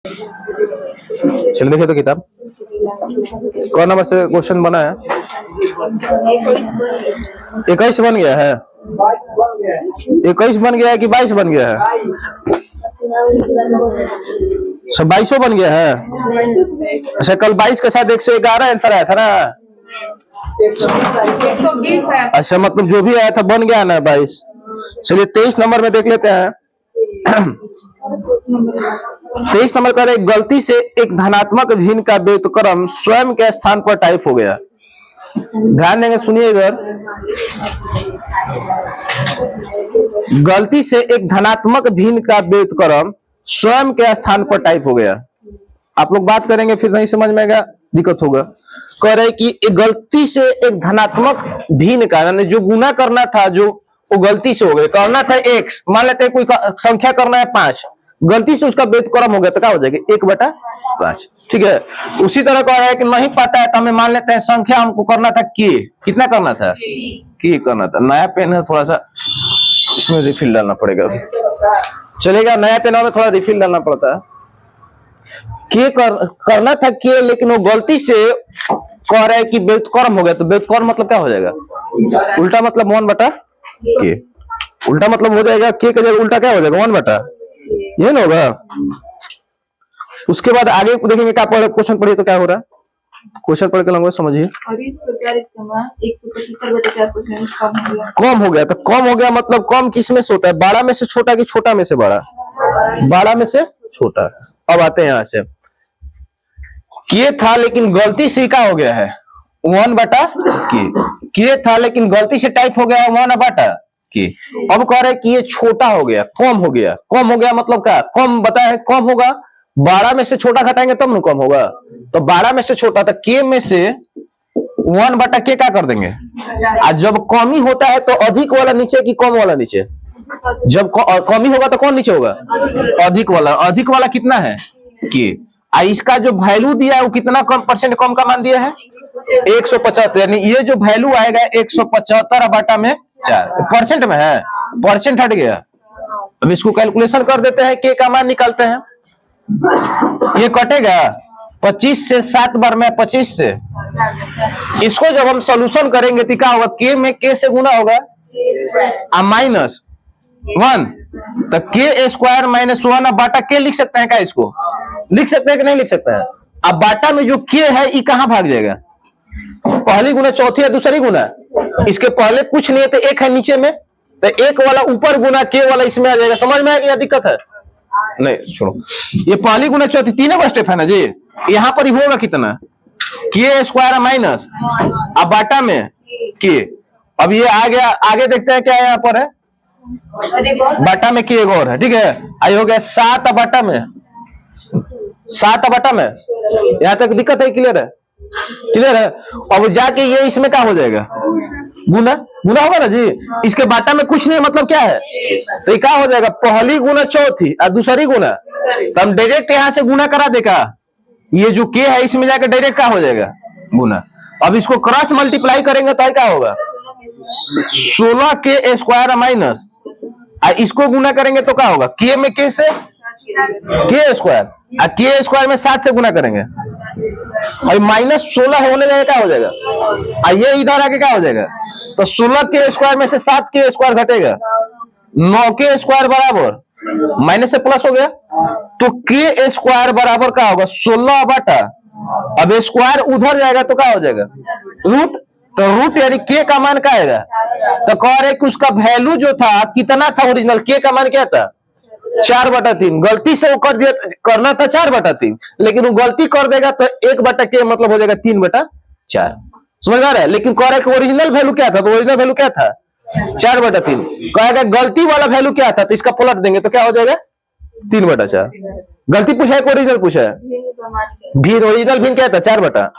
चलिए देखिए तो किताब कौन नंबर से क्वेश्चन बना है? 21 बन गया है। 21 बन गया है कि 22 बन गया है? सब 22 बन गया है। अच्छा, कल 22 के साथ 111 आंसर आया था ना? अच्छा, मतलब जो भी आया था बन गया ना 22। चलिए 23 नंबर में देख लेते हैं। 23 नंबर का एक गलती से एक धनात्मक भिन्न का व्युत्क्रम स्वयं के स्थान पर टाइप हो गया। ध्यान देंगे, सुनिए इधर। गलती से एक धनात्मक भिन्न का व्युत्क्रम स्वयं के स्थान पर टाइप हो गया। आप लोग बात करेंगे फिर नहीं समझ में आएगा, दिक्कत होगा। कह रहे कि एक गलती से एक धनात्मक भिन्न का, यानी जो गुना करना था जो वो गलती से हो गया। करना था x, मान लेते हैं कोई संख्या करना है 5, गलती से उसका व्युत्क्रम हो गया तो क्या हो जाएगा 1/5। ठीक है। उसी तरह कह रहा है कि नहीं पता है तो हमें मान लेते हैं संख्या हमको करना था k, कितना करना था k करना था। नया पेन है, थोड़ा सा इसमें रिफिल डालना पड़ेगा। चलेगा, नया पेन में थोड़ा रिफिल डालना पड़ता है। करना था k, लेकिन वो गलती से कह रहा है कि व्युत्क्रम हो गया। तो व्युत्क्रम मतलब क्या हो जाएगा? उल्टा मतलब 1/k। उल्टा मतलब हो जाएगा k का जगह उल्टा क्या हो जाएगा 1/, ये ना होगा। उसके बाद आगे देखेंगे क्या पढ़े, क्वेश्चन पढ़िए तो क्या हो रहा है। क्वेश्चन पढ़ के लंगोज समझिए। कम हो गया तो कम हो गया मतलब कम किस में से होता है? बड़ा में से छोटा कि छोटा में से बड़ा? बड़ा में से छोटा। अब आते हैं यहां से, ये था लेकिन गलती से क्या हो गया है 1/k। ये था लेकिन गलती से टाइप हो गया है 1/k। अब कह रहे कि ये छोटा हो गया, कम हो गया। कम हो गया मतलब क्या? कम बताया, कम होगा 12 में से छोटा घटाएंगे तब ना कम होगा। तो 12 में से छोटा, तो k में से 1/k क्या कर देंगे। आज जब कमी होता है तो अधिक वाला नीचे कि कम वाला नीचे? जब कमी होगा तो कौन नीचे होगा? अधिक वाला। अधिक वाला कितना है k। इसका जो वैल्यू दिया है वो कितना कम परसेंट कम का मान दिया है 175, यानी ये जो वैल्यू आएगा 175/4 परसेंट में है, परसेंट हट गया। अब इसको कैलकुलेशन कर देते हैं, के का मान निकालते हैं। ये कटेगा 25 से 7 बार में 25 से। इसको जब हम सॉल्यूशन करेंगे तो क्या होगा? के में के से गुना होगा -1, तो k² -1 अब बाटा के लिख सकते हैं क्या? इसको लिख सकते हैं कि नहीं लिख सकते हैं? अब बाटा में जो k है ये कहां भाग जाएगा? पहली गुना चौथी है दूसरी गुना, इसके पहले कुछ नहीं है तो एक है नीचे में, तो एक वाला ऊपर गुना के वाला इसमें आ जाएगा। समझ में आएगा या दिक्कत है? नहीं छोड़ो, ये पहली गुना चौथी तीनों का स्टेप है ना जी। यहाँ पर ही होगा कितना k² माइनस, अब बाटा में k। अब ये आ गया, आगे देखते हैं क्या यहाँ पर है। बाटा में k एक और है, ठीक है। आई हो गया 7/, में 7/। यहाँ तक दिक्कत है? क्लियर है? क्लियर है। अब जाके ये इसमें क्या हो जाएगा? गुना। गुना होगा ना जी। इसके बाटा में कुछ नहीं, मतलब क्या है? तो ये क्या हो जाएगा? पहली गुना चौथी और दूसरी गुना, तो हम डायरेक्ट यहाँ से गुना करा देगा। ये जो के है इसमें जाकर डायरेक्ट क्या हो जाएगा? गुना। अब इसको क्रॉस मल्टीप्लाई करेंगे तो क्या होगा? 16k² माइनस, इसको गुना करेंगे तो क्या होगा? के में के से k², k² में 7 से गुना करेंगे और -16 होने जाएगा, क्या हो जाएगा? ये इधर आके क्या हो जाएगा? तो 16k² में से 7k² घटेगा, 9k² बराबर माइनस से प्लस हो गया, तो k² बराबर क्या होगा? 16/। अब स्क्वायर उधर जाएगा तो क्या हो जाएगा? रूट। तो रूट यानी के का मान क्या आएगा? तो कह रहे कि उसका वैल्यू जो था कितना था ओरिजिनल, के का मान क्या था? 4/3। गलती से वो कर दिया, करना था 4/3, लेकिन वो गलती कर देगा तो 1/k मतलब हो जाएगा 3/4। समझ आ रहा है? लेकिन कह रहा है कि ओरिजिनल वैल्यू क्या था? तो ओरिजिनल वैल्यू क्या था? 4/3। कहेगा गलती वाला वैल्यू क्या था? तो इसका पलट देंगे तो क्या हो जाएगा? 3/4। गलती पूछा है कि ओरिजिनल पूछा है? भिन्न। ओरिजिनल भिन्न क्या था? 4/।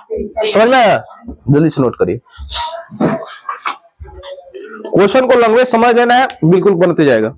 समझ में आया? जल्दी से नोट करिए। क्वेश्चन को लैंग्वेज समझ लेना है, बिल्कुल बनते जाएगा।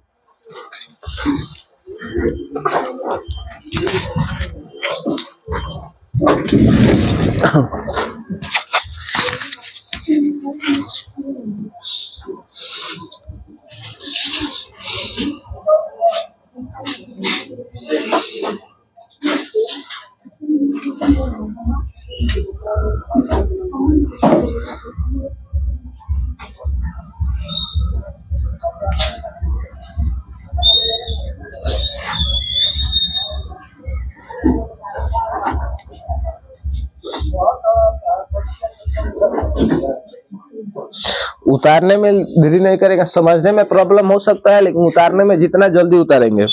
उतारने में देरी नहीं करेगा, समझने में प्रॉब्लम हो सकता है लेकिन उतारने में जितना जल्दी उतारेंगे।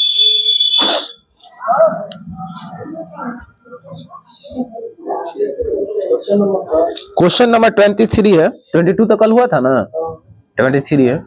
क्वेश्चन नंबर 23 है, 22 तो कल हुआ था ना, 23 है।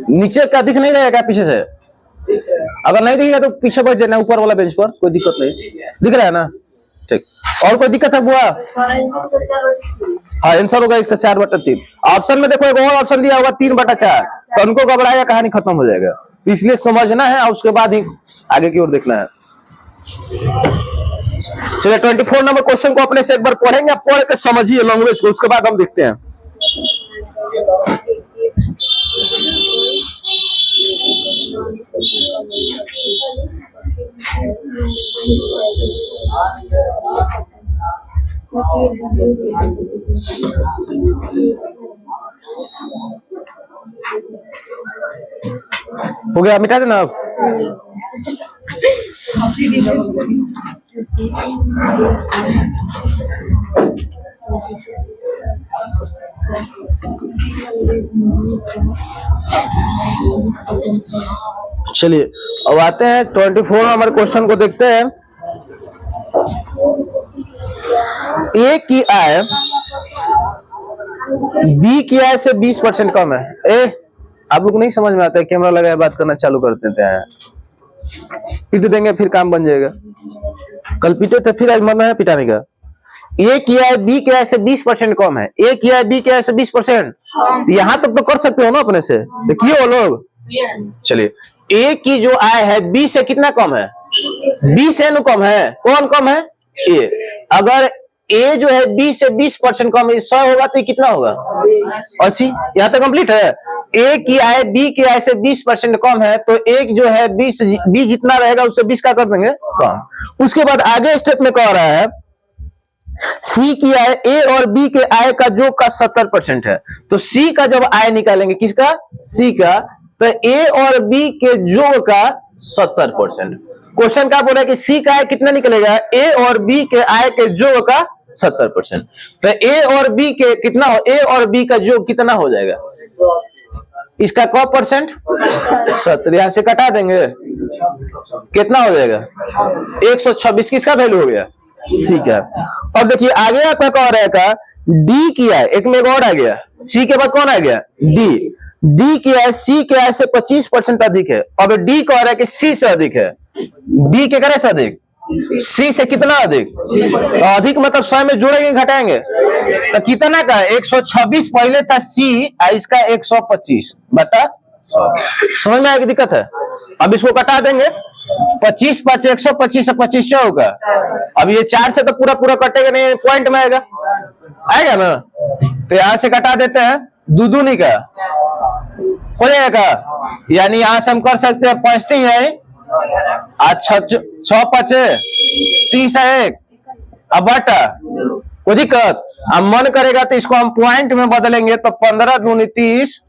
नीचे का दिख नहीं रहेगा पीछे से, अगर नहीं दिखेगा तो पीछे बैठ जाना ऊपर वाला बेंच पर, कोई दिक्कत नहीं। दिख रहा है ना, ठीक। और कोई दिक्कत है बुआ? हाँ, आंसर होगा इसका 4/3। ऑप्शन में देखो एक और ऑप्शन दिया होगा 3/4, तो उनको घबराएगा, कहानी खत्म हो जाएगा। इसलिए समझना है और उसके बाद ही आगे की ओर देखना है। चलिए 24 नंबर क्वेश्चन को अपने से एक बार पढ़ेंगे, पढ़ के समझिए लैंग्वेज को, उसके बाद हम देखते हैं। हो गया, मिटा देना अब। चलिए अब आते हैं 24 नंबर क्वेश्चन को देखते हैं। ए की आय बी की आय से 20% कम है। आप लोग नहीं समझ में आता है, कैमरा लगाए बात करना चालू कर देते हैं, पीट देंगे फिर काम बन जाएगा। कल पीटे थे फिर आज मन है पिटाने का। ए की आय बी की आय से 20% कम है। ए की आय बी की आय से 20%, यहां तक तो कर सकते हो ना अपने से, देखिए वो लोग। चलिए ए की जो आय है बी से कितना कम है? बी से न कम है। कौन कम है? ए। अगर ए जो है बी से 20% कम है, 100 होगा तो कितना होगा? 80। यहाँ तक कंप्लीट है। ए की आय बी की आय से 20% कम है, तो एक जो है बी जितना रहेगा उससे 20 का कर देंगे कम। उसके बाद आगे स्टेप में कह रहा है सी की आय ए और बी के आय का योग का 70% है। तो सी का जब आय निकालेंगे, किसका? सी का, तो ए और बी के योग का 70%। क्वेश्चन क्या बोल रहा है कि सी का आय कितना निकलेगा? ए और बी के आय के योग का 70%। तो ए और बी के कितना हो? ए और बी का योग कितना हो जाएगा? इसका कौ परसेंट? 70। यहां से कटा देंगे, कितना हो जाएगा? 126। किसका वैल्यू हो गया? सी का। और देखिए आगे आपका कह रहा है का डी की आय, एक में और आ गया, सी के बाद कौन आ गया? डी। डी की आय सी के आय से 25% अधिक है। अब डी कह रहा है कि सी से अधिक है। डी के करे से अधिक, सी से कितना अधिक? तो अधिक मतलब 100 में जोड़ेंगे घटाएंगे, तो कितना का? 126 पहले था सी, इसका 125 बटा 100। समझ में आएगी दिक्कत है? अब इसको कटा देंगे, 25 5 125 से 25 होगा। अब ये 4 से तो पूरा पूरा कटेगा नहीं, पॉइंट में आएगा ना। तो यहां से कटा देते हैं, दूनी का हो जाएगा। यानी यहां से हम कर सकते हैं 35 है, 6 5 30 है 1, अब बटा कोई दिक्कत। अब मन करेगा तो इसको हम पॉइंट में बदलेंगे, तो 15 दूनी 30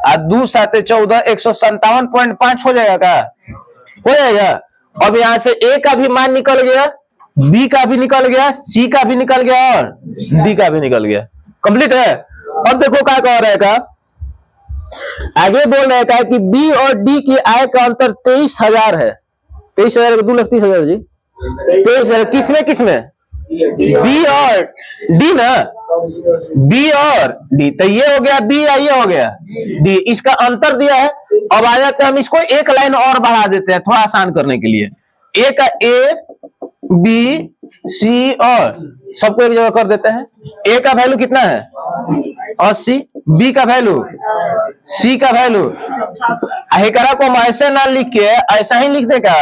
और 2 7 14, 157.5 हो जाएगा का? हो जाएगा। अब यहां से ए का भी मान निकल गया, बी का भी निकल गया, सी का भी निकल गया और डी का भी निकल गया। कंप्लीट है। अब देखो क्या कह रहा है का, आगे बोल रहा है कि बी और डी की आय का अंतर 23,000 है। 23,000 2,30,000 जी, 23,000 किसमें किसमें? बी और डी ना, बी और डी। तो ये हो गया बी, ये हो गया डी, इसका अंतर दिया है। अब आ जाते हैं हम इसको एक लाइन और बढ़ा देते हैं थोड़ा आसान करने के लिए। ए का ए बी सी और सबको एक जगह कर देते हैं। ए का वैल्यू कितना है? 80 बी का वैल्यू, सी का वैल्यू। एकरा को हम ऐसे ना लिख के ऐसा ही लिख देगा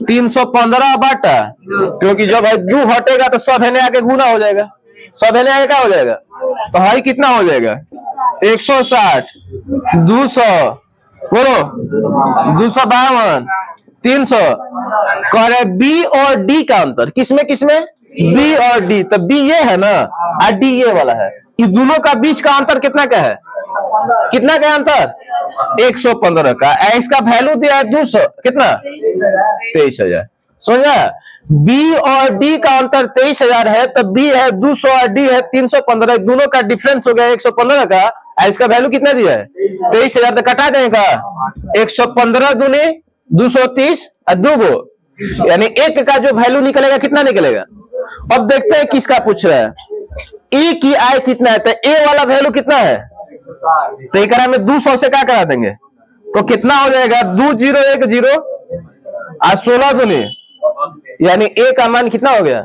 315 बटा, क्योंकि जब दो हटेगा तो सब है आके गुना हो जाएगा, सब है आगे क्या हो जाएगा, तो हाई कितना हो जाएगा 160, 200, बोलो 252, 300। करे बी और डी का अंतर किसमें किसमें, बी और डी, तो बी ये है ना और डी ये वाला है, इस दोनों का बीच का अंतर कितना का है, कितना का अंतर 115 का। इसका वैल्यू दिया है 200, कितना 23,000। समझा, बी और डी का अंतर 23,000 है, तो बी है 200 और डी है 315, दोनों का डिफरेंस हो गया 115 का। इसका वैल्यू कितना दिया है 23,000, तो कटा देगा 115 दूनी 230 और 2 यानी एक का जो वैल्यू निकलेगा कितना निकलेगा। अब देखते हैं किसका पूछ रहा है, ए की आय कितना है, तो ए वाला वैल्यू कितना है, तो एक में 200 से क्या करा देंगे, तो कितना हो जाएगा 2010 और 16 दूनी, यानी ए का मान कितना हो गया।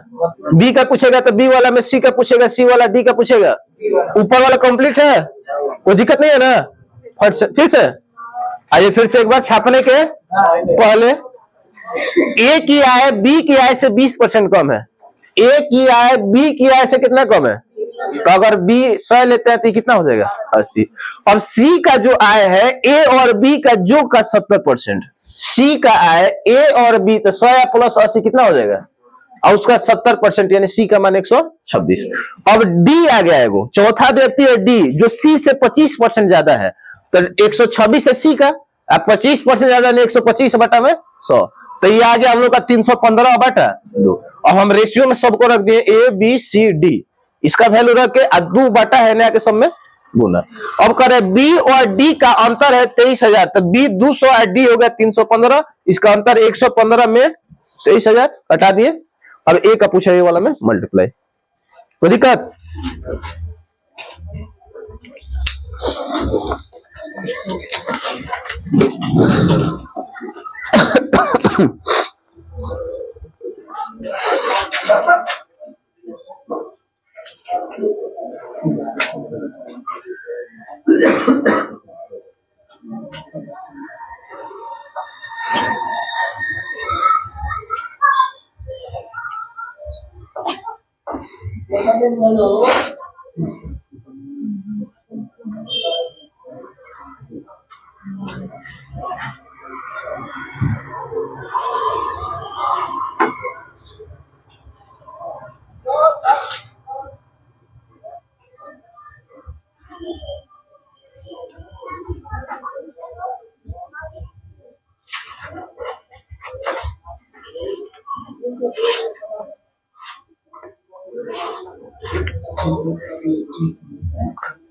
बी का पूछेगा तो बी वाला में सी का पूछेगा, सी वाला डी का पूछेगा। ऊपर वाला कंप्लीट है, कोई दिक्कत नहीं है ना। फिर से आइए, फिर से एक बार छापने के पहले, ए की आय बी की आय से 20% कम है, ए की आय बी की आय से कितना कम है, तो अगर बी 100 लेते हैं तो कितना हो जाएगा 80। और सी का जो आय है ए और बी का जो का 70%, सी का आय ए और बी, तो 100 प्लस 80 कितना हो जाएगा, और उसका 70% यानी सी का मान 126। अब डी आ गया है, वो चौथा व्यक्ति है डी, जो सी से 25% ज्यादा है, तो 126 है सी का, अब 25% ज्यादा नहीं 125 बटा में 100, तो ये आ गया हम लोग का 315 बटा 2। और हम रेशियो में सबको रख दिए ए बी सी डी, इसका वैल्यू रख के 2 बटा है ना के सब में गुना। अब करे बी और डी का अंतर है 23,000, तो बी 200 और डी हो गया 315, इसका अंतर 115 में 23,000 कटा दिए। अब ए का पूछा ये वाला में मल्टीप्लाई, कोई दिक्कत।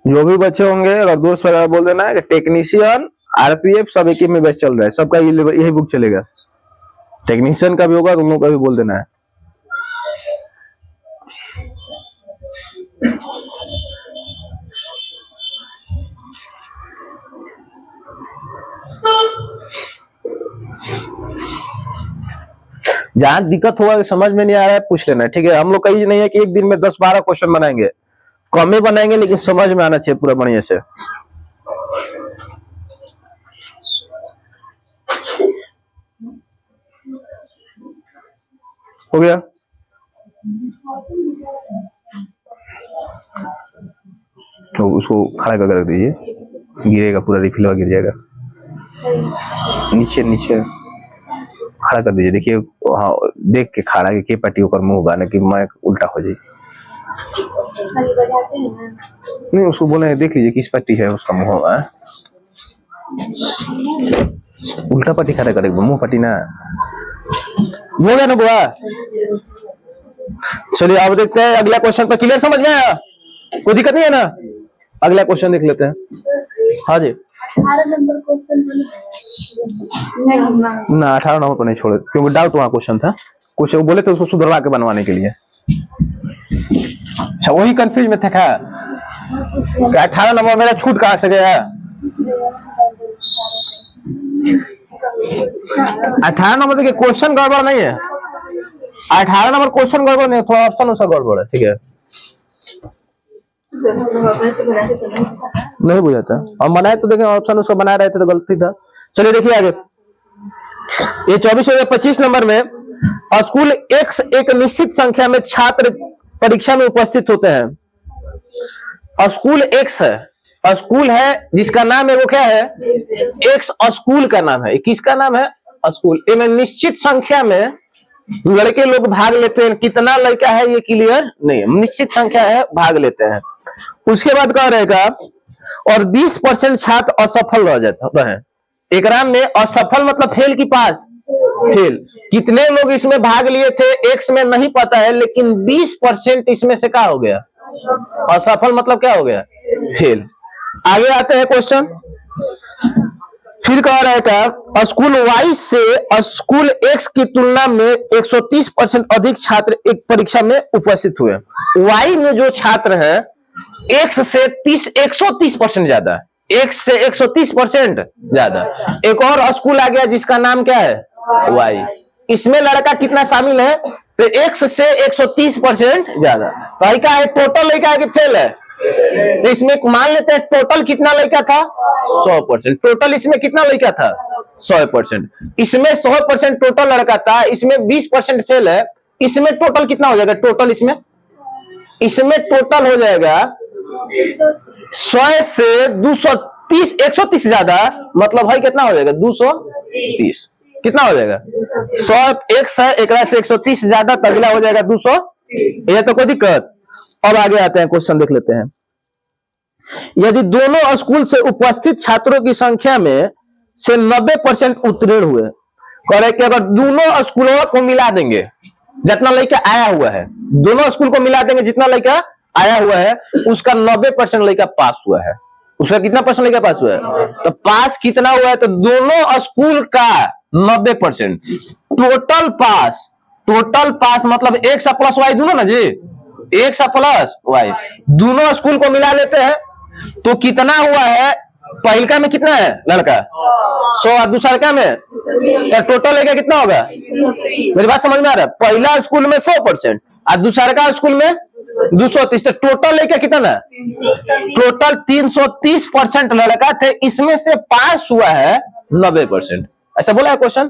जो भी बच्चे होंगे अगर दोस्त वगैरह बोल देना है कि टेक्नीशियन आरपीएफ सब एक ही में बैच चल रहा है, सबका यही बुक चलेगा, टेक्नीशियन का भी होगा, तुम लोग का भी बोल देना है। जहां दिक्कत होगा समझ में नहीं आ रहा है पूछ लेना, ठीक है। हम लोग कहीं नहीं है कि एक दिन में 10-12 क्वेश्चन बनाएंगे, कम ही बनाएंगे, लेकिन समझ में आना चाहिए पूरा बढ़िया से। हो गया, तो उसको खड़ा करके रख दीजिए, गिरेगा पूरा, रिफिल गिर जाएगा। नीचे नीचे खड़ा कर दीजिए, देखिए हाँ, देख के खड़ा के पट्टी ऊपर मुंह होगा ना कि मैं उल्टा हो जाए। नहीं, उसको बोले देख लीजिए किस पट्टी है उसका मुंह होगा, उल्टा पट्टी खड़ा करेगा, मुंह पट्टी ना होगा ना बुआ। चलिए अब देखते हैं अगला क्वेश्चन पर, क्लियर समझ में आया, कोई दिक्कत नहीं है ना। अगला क्वेश्चन देख लेते हैं। हाँ जी, 18 नंबर क्वेश्चन ना 18 नंबर पर नहीं छोड़े, क्योंकि डाउट वहां क्वेश्चन था, कुछ वो बोले थे उसको सुधरवा के बनवाने के लिए। अच्छा, वही कंफ्यूज में था क्या 18 नंबर मेरा छूट कहां से गया। 18 नंबर देखिए क्वेश्चन गड़बड़ नहीं है, 18 नंबर क्वेश्चन गड़बड़ नहीं है, थोड़ा ऑप्शन उसका गड़बड़ है, ठीक है। नहीं बुझा था। हम बनाए तो देखें ऑप्शन उसका बना रहे थे तो गलती था। चलिए देखिए आगे, ये 24 नंबर में, स्कूल एक्स एक निश्चित संख्या में छात्र परीक्षा में उपस्थित होते हैं। स्कूल एक्स है, स्कूल है जिसका नाम है वो क्या है, एक्स। स्कूल का नाम है, किसका नाम है, स्कूल। इनमें निश्चित संख्या में लड़के लोग भाग लेते हैं। कितना लड़का है ये क्लियर नहीं, निश्चित संख्या है, भाग लेते हैं। उसके बाद क्या रहेगा, और 20% छात्र असफल रह जाते हैं। एग्जाम में असफल मतलब फेल की पास, फेल। कितने लोग इसमें भाग लिए थे एक्स में नहीं पता है, लेकिन 20% इसमें से क्या हो गया, असफल मतलब क्या हो गया, फेल। आगे आते हैं क्वेश्चन, फिर कह रहेगा स्कूल वाई से स्कूल एक्स की तुलना में 130% अधिक छात्र एक परीक्षा में उपस्थित हुए। वाई में जो छात्र है एक्स से 130% ज्यादा, एक्स से 130% ज्यादा। एक और स्कूल आ गया जिसका नाम क्या है, वाई। इसमें लड़का कितना शामिल है, तो एक्स से 130% ज्यादा। भाई क्या है, टोटल लड़का है कि फेल है, तो इसमें मान लेते हैं टोटल कितना लड़का था, 100%। टोटल इसमें कितना लड़का था, 100%। इसमें 100% टोटल लड़का था, इसमें 20% फेल है। इसमें टोटल कितना हो जाएगा, टोटल इसमें टोटल हो जाएगा 100 से 230, 130 ज्यादा, मतलब भाई कितना हो जाएगा, 230। कितना हो जाएगा, 100 एक्स है, एक से 130 ज्यादा, अगला हो जाएगा 200। ये तो कोई दिक्कत। अब आगे आते हैं, क्वेश्चन देख लेते हैं। यदि दोनों स्कूल से उपस्थित छात्रों की संख्या में से 90% उत्तीर्ण हुए, कह कि अगर दोनों स्कूलों को मिला देंगे, जितना लड़का आया हुआ है, दोनों स्कूल को मिला देंगे जितना लड़का आया हुआ है, उसका 90% लड़का पास हुआ है। उसका कितना परसेंट लड़का पास हुआ है, तो पास कितना हुआ है, तो दोनों स्कूल का 90%। टोटल पास, टोटल पास मतलब एक्स प्लस वाई दोनों ना जी, एक्स प्लस वाई दोनों स्कूल को मिला लेते हैं तो कितना हुआ है, पहलका में कितना है लड़का 100 और दूसरा का में, तो टोटल लेके कितना होगा, मेरी बात समझ में आ रहा है। पहला स्कूल में 100% और दूसरा का स्कूल में 230, तो टोटल लेके कितना, टोटल 330% लड़का थे, इसमें से पास हुआ है 90%। ऐसा बोला है क्वेश्चन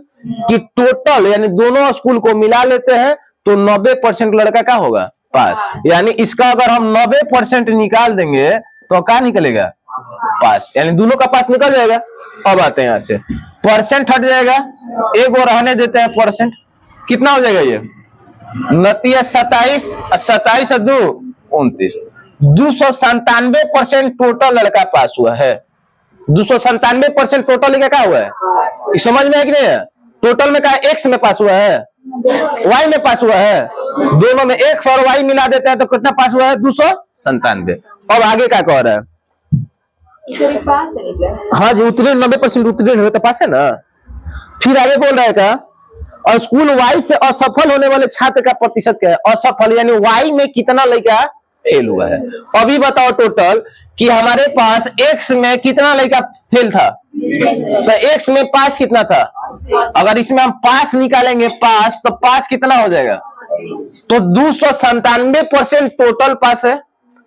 कि टोटल यानी दोनों स्कूल को मिला लेते हैं तो 90% लड़का का होगा पास। यानी इसका अगर हम 90% निकाल देंगे तो क्या निकलेगा, पास। यानी दोनों का पास निकल जाएगा। अब आते हैं यहां से, परसेंट हट जाएगा, एक और रहने देते हैं परसेंट। कितना हो जाएगा ये, 27, 27 और 2 29, 297% टोटल लड़का पास हुआ है। 297% टोटल लड़का क्या हुआ है, समझ में है कि नहीं है। टोटल में क्या, एक्स में पास हुआ है, वाई में पास हुआ है, दोनों में एक्स और वाई मिला देते हैं तो कितना पास हुआ है, 297। अब आगे क्या कह रहा है, हाँ जी उत्तीर्ण 90% उत्तीर्ण हुए तो पास है ना। फिर आगे बोल रहा है का, और स्कूल वाई से असफल होने वाले छात्र का प्रतिशत क्या है, असफल यानी वाई में कितना लड़का फेल हुआ है। अभी बताओ टोटल कि हमारे पास एक्स में कितना लड़का फेल था, तो एक्स में पास कितना था, अगर इसमें हम पास निकालेंगे पास, तो पास कितना हो जाएगा, तो 297% टोटल पास है।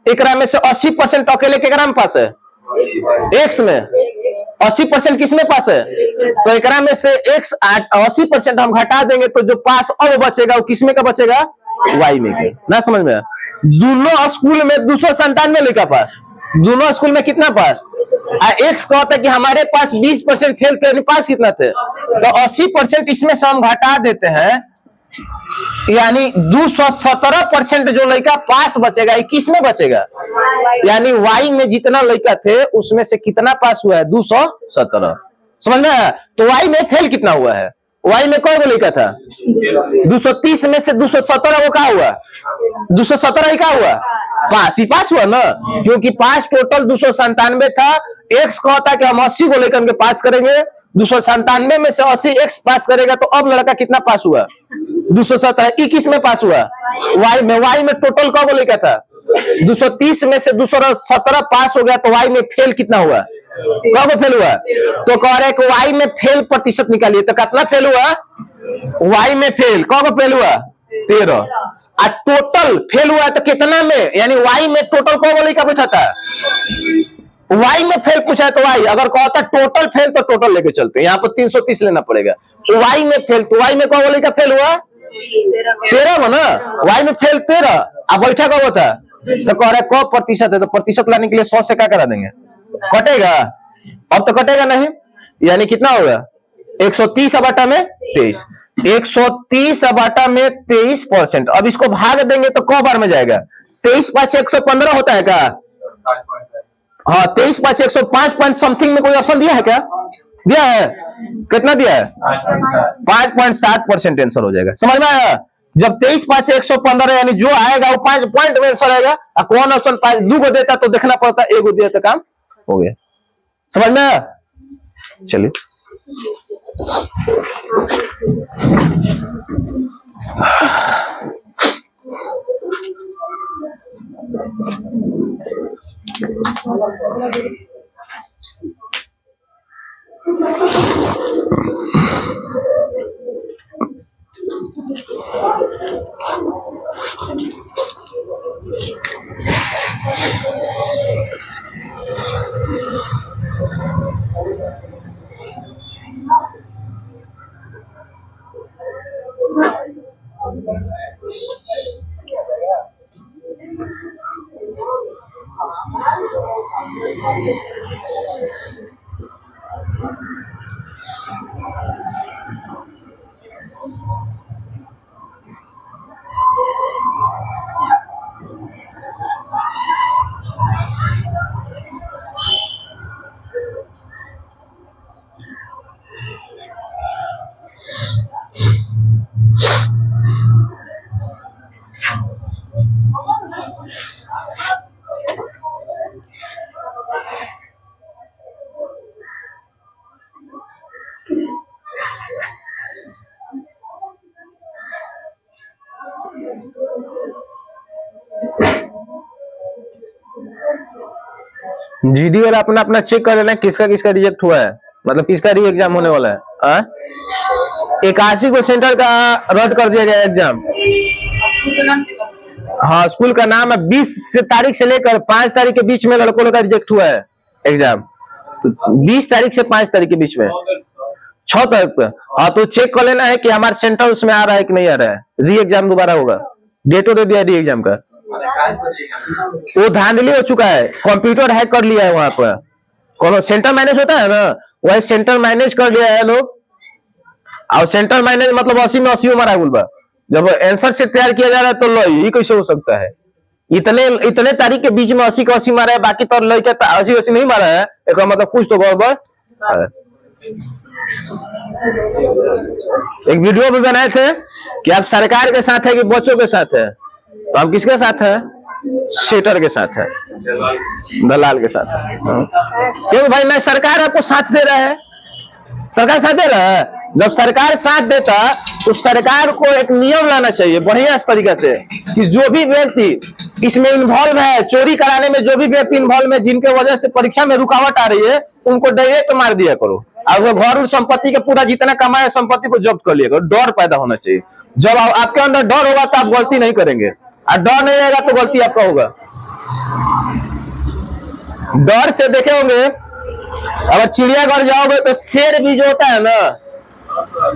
एक में से 80% अकेले के ग्राम पास है, एक्स में 80% किसमें पास है, तो एक में से एक्स 80% हम घटा देंगे तो जो पास अब बचेगा वो किसमें का बचेगा, वाई में के। ना समझ में, दोनों स्कूल में 297 लड़का पास, दोनों स्कूल में कितना पास, एक्स कहता है कि हमारे पास 20% फेल थे, पास कितना थे, तो 80% इसमें से हम घटा देते हैं, यानी 217% जो लड़का पास बचेगा, 21 में बचेगा। यानी वाई में जितना लड़का थे उसमें से कितना पास हुआ है, 217। समझ में आया। तो वाई में फेल कितना हुआ है, वाई में कौन लड़का था, 230 में से 217 वो क्या हुआ, 217 ही क्या हुआ, पास ही पास हुआ ना, क्योंकि पास टोटल 297 था। एक्स कहता है कि हम 80 को लेकर के पास करेंगे, 297 में से 80 एक्स पास करेगा, तो अब लड़का कितना पास हुआ, 217, 21 में पास हुआ। वाई में टोटल कब लेकर था, 230 में से 217 पास हो गया, तो वाई में फेल कितना हुआ, कब फेल हुआ, तो कह रहे कि वाई में फेल प्रतिशत निकालिए, तो कितना फेल हुआ, वाई में फेल कब फेल हुआ, 13। और टोटल फेल हुआ तो कितना में, यानी वाई में टोटल कब लड़का बैठा था, वाई में फेल पूछा है तो वाई, अगर कहता टोटल फेल तो टोटल लेके चलते, यहाँ पर 330 लेना पड़ेगा। तो वाई में फेल, तो वाई में कौन बोले का फेल हुआ 13 में ना, वाई में फेल 13, अब बैठा कब होता तो कह रहा है कब प्रतिशत है, तो प्रतिशत लाने के लिए 100 से क्या करा देंगे, कटेगा, अब तो कटेगा नहीं, यानी कितना होगा 130/23, 130/23%। अब इसको भाग देंगे तो कौ बार में जाएगा, 23 5 115 होता है क्या, हाँ 23 5 105 पॉइंट समथिंग में कोई ऑप्शन दिया है क्या, दिया है, कितना दिया है 5.7% आंसर हो जाएगा। समझ में आया, जब 23 5 115 यानी जो आएगा वो 5 पॉइंट में आंसर आएगा, कौन ऑप्शन 5 2 को देता तो देखना पड़ता, एक को दिया तो काम हो गया। समझ में आया, चलिए जीडी वाला अपना अपना चेक कर लेना किसका किसका रिजेक्ट हुआ है, मतलब किसका री एग्जाम होने वाला है। 81 को सेंटर का रद्द कर दिया गया एग्जाम। हाँ स्कूल का नाम है, 20 तारीख से लेकर 5 तारीख के बीच में लड़कों का रिजेक्ट हुआ है एग्जाम, तो 20 तारीख से 5 तारीख के बीच में 6 तारीख पे। हाँ तो चेक कर लेना है कि हमारा सेंटर उसमें आ रहा है कि नहीं आ रहा है, री एग्जाम दोबारा होगा, डेटो दे दिया री एग्जाम का। वो धांधली हो चुका है, कंप्यूटर हैक कर लिया है वहां पर, कौन सेंटर मैनेज होता है ना, वही सेंटर मैनेज कर लिया है लोग, और सेंटर मैनेज मतलब 80 में 80 मारा गुलबा, जब आंसर से तैयार किया जा रहा है तो लो ये कैसे हो सकता है, इतने तारीख के बीच में 80 का 80 मारा है, बाकी तो लड़के 80 नहीं मारा है, एक मतलब कुछ तो गड़बड़। एक वीडियो भी बनाए थे कि आप सरकार के साथ है कि बच्चों के साथ है, तो आप किसके साथ है, सेटर के साथ है, दलाल के साथ है। क्योंकि भाई मैं सरकार आपको साथ दे रहा है, सरकार साथ दे रहा है, जब सरकार साथ देता तो सरकार को एक नियम लाना चाहिए बढ़िया तरीके से कि जो भी व्यक्ति इसमें इन्वॉल्व है, चोरी कराने में जो भी व्यक्ति इन्वॉल्व है, जिनके वजह से परीक्षा में रुकावट आ रही है, उनको डायरेक्ट मार दिया करो, और वो घर और संपत्ति का पूरा जितना कमाया संपत्ति को जब्त कर लिया करो। डर पैदा होना चाहिए, जब आपके अंदर डर होगा तो आप गलती नहीं करेंगे, और डर नहीं रहेगा तो गलती आपका होगा। डर से देखे होंगे, अगर चिड़ियाघर जाओगे तो शेर भी जो होता है ना,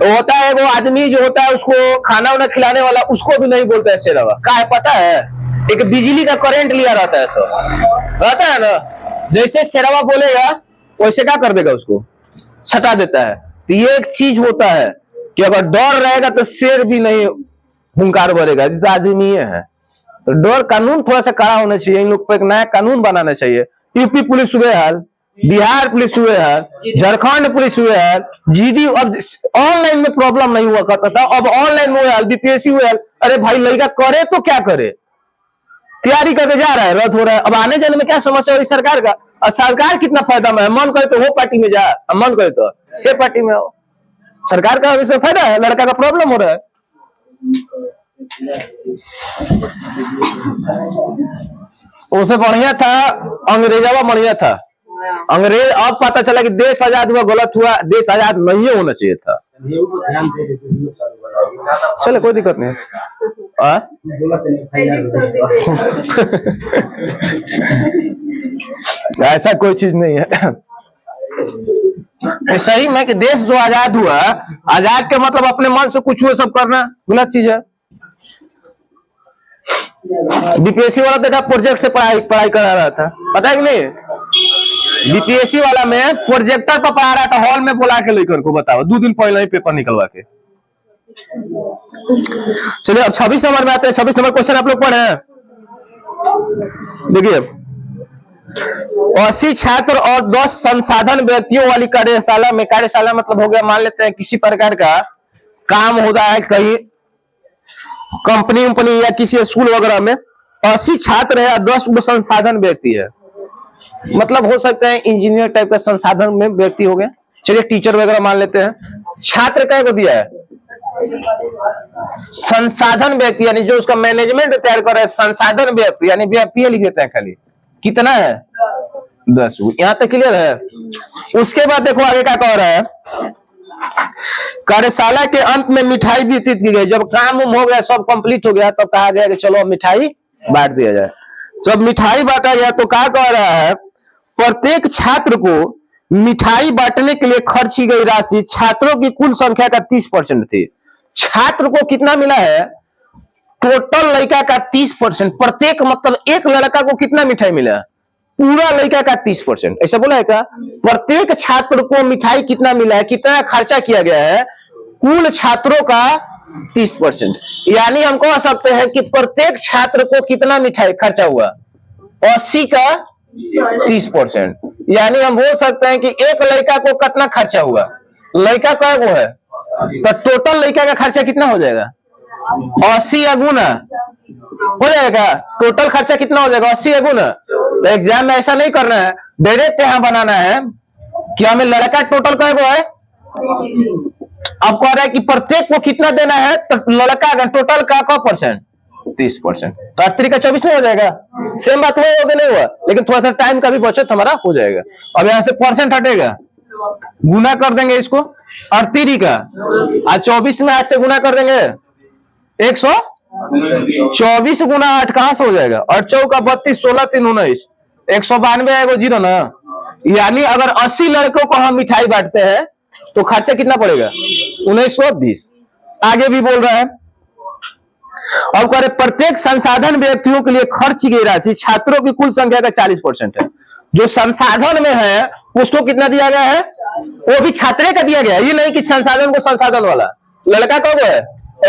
होता है वो आदमी जो होता है उसको खाना वाना खिलाने वाला, उसको भी नहीं बोलता है शेरवा, क्या है पता है, एक बिजली का करंट लिया रहता है, सब रहता है ना, जैसे शेरवा बोलेगा वैसे क्या कर देगा, उसको छटा देता है। तो ये एक चीज होता है कि अगर डर रहेगा तो शेर भी नहीं हुंकार भरेगा, जिस आदमी है। तो डर कानून थोड़ा सा कड़ा होना चाहिए, इन लोग पर एक नया कानून बनाना चाहिए। यूपी पुलिस हुए हाल, बिहार पुलिस हुए हाल, झारखंड पुलिस हुए हाल, जीडी, अब ऑनलाइन में प्रॉब्लम नहीं हुआ करता था, अब ऑनलाइन में हुआ हाल, बीपीएससी हुए हाल। अरे भाई लड़का करे तो क्या करे, तैयारी करके जा रहा है, रद्द हो रहा है, अब आने जाने में क्या समस्या हो रही सरकार का, और सरकार कितना फायदा में है, मन करे तो वो पार्टी में जा, मन करे तो ये पार्टी में हो, सरकार का इससे फायदा है, लड़का का प्रॉब्लम हो रहा है। उसे बढ़िया था, अंग्रेजवा बढ़िया था, अंग्रेज, अब पता चला कि देश आजाद हुआ, गलत हुआ, देश आजाद नहीं होना चाहिए था। चलो कोई दिक्कत नहीं। ऐसा कोई चीज नहीं है। ये सही में कि देश जो आजाद हुआ, आजाद के मतलब अपने मन से कुछ हुए सब करना गलत चीज है। बीपीएससी वाला देखा प्रोजेक्ट से पढ़ाई करा रहा था, पता है कि नहीं? बीपीएससी वाला में प्रोजेक्टर पर पढ़ा रहा था, हॉल में बुला के लेकर को, बताओ 2 दिन पहले ही पेपर निकलवा के। चलिए अब 26 नंबर में आते हैं। 26 नंबर क्वेश्चन आप लोग पढ़े हैं, देखिए। 80 छात्र और 10 संसाधन व्यक्तियों वाली कार्यशाला में, कार्यशाला मतलब हो गया, मान लेते हैं किसी प्रकार का काम होता है कहीं कंपनी उम्पनी या किसी स्कूल वगैरह में। 80 छात्र है और 10 संसाधन व्यक्ति है, मतलब हो सकता है इंजीनियर टाइप का संसाधन में व्यक्ति हो गए। चलिए टीचर वगैरह मान लेते हैं। छात्र क्या को दिया है? संसाधन व्यक्ति, यानी जो उसका मैनेजमेंट तैयार कर रहा है, संसाधन व्यक्ति यानी व्यक्ति लिख देते हैं खाली। कितना है? 10। यहां तक क्लियर है? उसके बाद देखो आगे क्या कह रहा है। कार्यशाला के अंत में मिठाई वितरित की गई। जब काम हो गया, सब कंप्लीट हो गया, तब कहा गया कि चलो मिठाई बांट दिया जाए। जब मिठाई बांटा गया तो क्या कह रहा है, प्रत्येक छात्र को मिठाई बांटने के लिए खर्च की गई राशि छात्रों की कुल संख्या का 30% थी। छात्र को कितना मिला है? टोटल लड़का का 30%। प्रत्येक मतलब एक लड़का को कितना मिठाई मिला? पूरा लड़का का 30%। ऐसा बोला है क्या? प्रत्येक छात्र को मिठाई कितना मिला है, कितना खर्चा किया गया है? कुल छात्रों का 30%। यानी हम कह सकते हैं कि प्रत्येक छात्र को कितना मिठाई खर्चा हुआ? 80 का 30%। यानी हम बोल सकते हैं कि एक लड़का को कितना खर्चा हुआ? लड़का क्या को है तो टोटल लड़का का खर्चा कितना हो जाएगा? 80 या गुना हो जाएगा। टोटल खर्चा कितना हो जाएगा? 80 या गुना। तो एग्जाम में ऐसा नहीं करना है, डायरेक्ट यहां बनाना है कि हमें लड़का टोटल क्या को है। अब कह रहा है कि प्रत्येक को कितना देना है, तो लड़का का टोटल का 30%। तो 8 का 24 नहीं हो जाएगा? सेम बात हुआ होगा नहीं हुआ, लेकिन थोड़ा सा टाइम का भी बचत हमारा हो जाएगा। अब यहां से परसेंट हटेगा, गुना कर देंगे इसको 38 का, और 24 में 8 से गुना कर देंगे 124 गुना 8 कहां से हो जाएगा? 8 चौका 32, 16 3 19, 192 आएगा, जीरो ना। यानी अगर 80 लड़कों को हम मिठाई बांटते हैं तो खर्चा कितना पड़ेगा? 1920। आगे भी बोल रहा है, अब कह रहे प्रत्येक संसाधन व्यक्तियों के लिए खर्च की राशि छात्रों की कुल संख्या का 40% है। जो संसाधन में है उसको कितना दिया गया है? वो भी छात्र का दिया गया है। ये नहीं कि संसाधन को संसाधन वाला लड़का कौन है,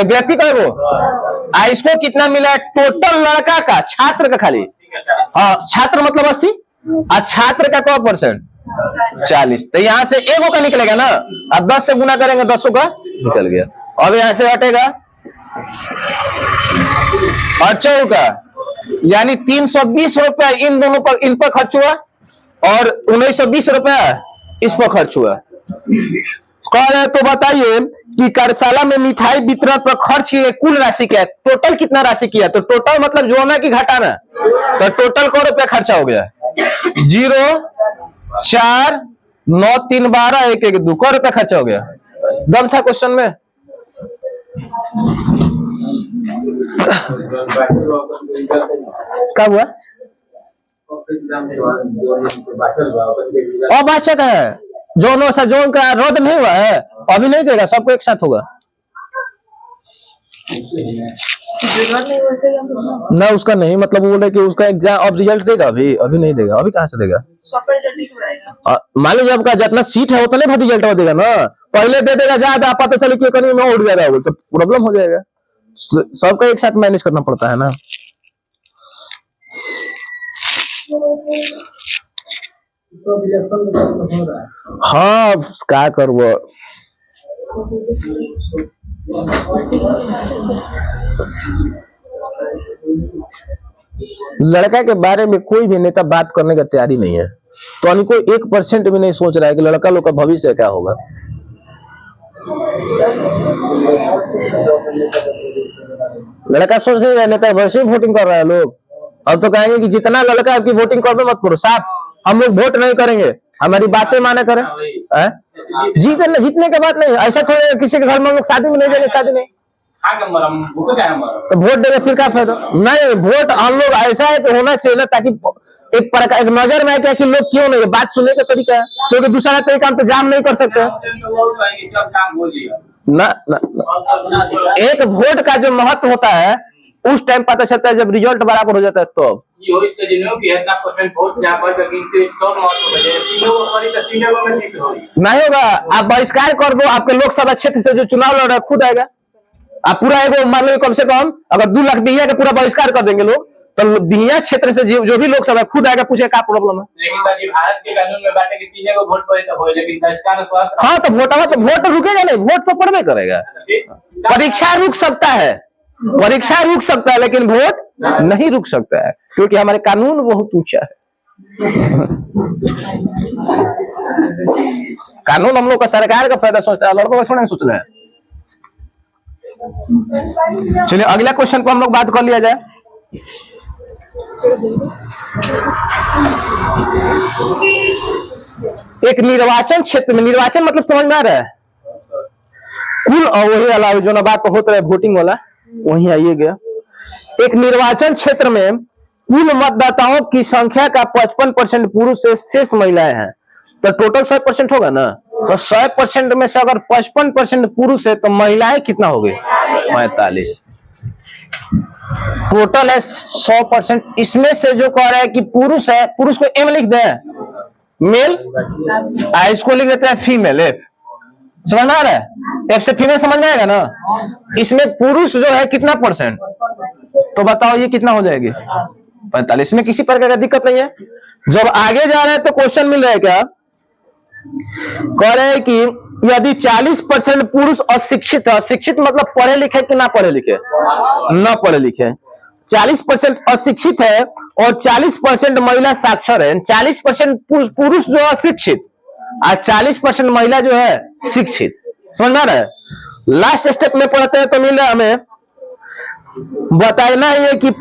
व्यक्ति कौन को, इसको कितना मिला है? टोटल लड़का का, छात्र का खाली, हाँ छात्र मतलब 80 और छात्र का क्या परसेंट? 40। तो यहां से एगो का निकलेगा ना, अब 10 से गुना करेंगे 10 का निकल गया। अब यहां से हटेगा 8 का, यानी 320 रुपया इन दोनों पर, इन पर खर्च हुआ, और 1920 रुपया इस पर खर्च हुआ। कह रहे तो बताइए कि कार्यशाला में मिठाई वितरण पर खर्च की गई कुल राशि क्या है? टोटल कितना राशि किया? तो टोटल मतलब जोड़ना कि घटाना? तो टोटल कौ रुपया खर्चा हो गया? 0 4 9 3 12 1 1 2 कौ रुपया खर्चा हो गया? दम था क्वेश्चन में। क्या हुआ? और बादशाह का है जोन सा, जोन का रद्द नहीं हुआ है, अभी नहीं देगा, सबको एक साथ होगा ना। उसका नहीं मतलब बोले कि उसका एग्जाम अब रिजल्ट देगा, अभी नहीं देगा। अभी कहाँ से देगा? मान लीजिए आपका जितना सीट है उतने भी रिजल्ट देगा ना, पहले दे देगा ज्यादा, पता चले कि कहीं में उड़ जाएगा तो प्रॉब्लम हो जाएगा। सबका एक साथ मैनेज करना पड़ता है ना। हाँ क्या करबो, लड़का के बारे में कोई भी नेता बात करने का तैयारी नहीं है, तो उनको 1% भी नहीं सोच रहा है कि लड़का लोग का भविष्य क्या होगा। लड़का सोच नहीं रहा, नेता भविष्य में वोटिंग कर रहा है लोग। अब तो कहेंगे कि जितना लड़का आपकी वोटिंग कर मत करो, साफ हम लोग वोट नहीं करेंगे, हमारी बातें माना करें। जीतने के बाद नहीं, ऐसा थोड़े किसी के घर में हम लोग शादी में नहीं देंगे, शादी नहीं तो वोट देंगे फिर क्या फायदा? नहीं, वोट हम लोग ऐसा है कि होना चाहिए ना, ताकि एक नजर में क्या कि लोग क्यों नहीं, बात सुनने का तरीका है, क्योंकि दूसरा तरीका हम तो जाम नहीं कर सकते ना, एक वोट का जो महत्व होता है उस टाइम पता चलता है जब रिजल्ट बराबर हो जाता है तो नहीं होगा। आप बहिष्कार कर दो, आपके लोकसभा क्षेत्र से जो चुनाव लड़ रहा है खुद आएगा। आप पूरा एगो मान लो कम से कम अगर 2 लाख बिहिया का पूरा बहिष्कार कर देंगे लोग, तो बिहिया क्षेत्र से जो भी लोकसभा खुद आएगा, पूछे क्या प्रॉब्लम है। लेकिन सर जी भारत के कानून में बाटे कि 3 को वोट पड़े तो हो, लेकिन बहिष्कार हाँ तो वोट रुकेगा नहीं, वोट तो पड़बे करेगा। परीक्षा रुक सकता है, परीक्षा रुक सकता है, लेकिन वोट नहीं रुक सकता है, क्योंकि हमारे कानून बहुत ऊंचा है। कानून हम लोग का सरकार का फायदा सोचता है, लड़कों का थोड़ा सोच रहे हैं। चलिए अगला क्वेश्चन पर हम लोग बात कर लिया जाए। एक निर्वाचन क्षेत्र में, निर्वाचन मतलब समझ में आ रहा है, कुल वही वाला जो ना बात होता है वोटिंग वाला, वही आइए गया। एक निर्वाचन क्षेत्र में कुल मतदाताओं की संख्या का 55% पुरुष से शेष महिलाएं हैं, तो टोटल 100% होगा ना। तो 100% में से अगर 55% पुरुष है तो महिलाएं कितना हो गई, 45। टोटल है 100%। इसमें से जो कह रहा है कि पुरुष है, पुरुष को एम लिख दे, मेल, इसको लिख देते हैं फीमेल, एफ। समझ में आ रहा है, एफ से फीमेल समझ में आएगा ना। इसमें पुरुष जो है कितना परसेंट, तो बताओ ये कितना हो जाएगी, 45 में किसी प्रकार का दिक्कत नहीं है। जब आगे जा रहे हैं तो क्वेश्चन मिल रहा है क्या, कह रहे हैं कि यदि 40% पुरुष अशिक्षित है, अशिक्षित मतलब पढ़े लिखे कि ना पढ़े लिखे, ना पढ़े लिखे, 40% अशिक्षित है और 40% महिला साक्षर है, 40% पुरुष जो अशिक्षित और 40% महिला जो है शिक्षित। समझ में आ रहा है। लास्ट स्टेप में पढ़ते हैं तो मिल रहा है हमें बताना है कि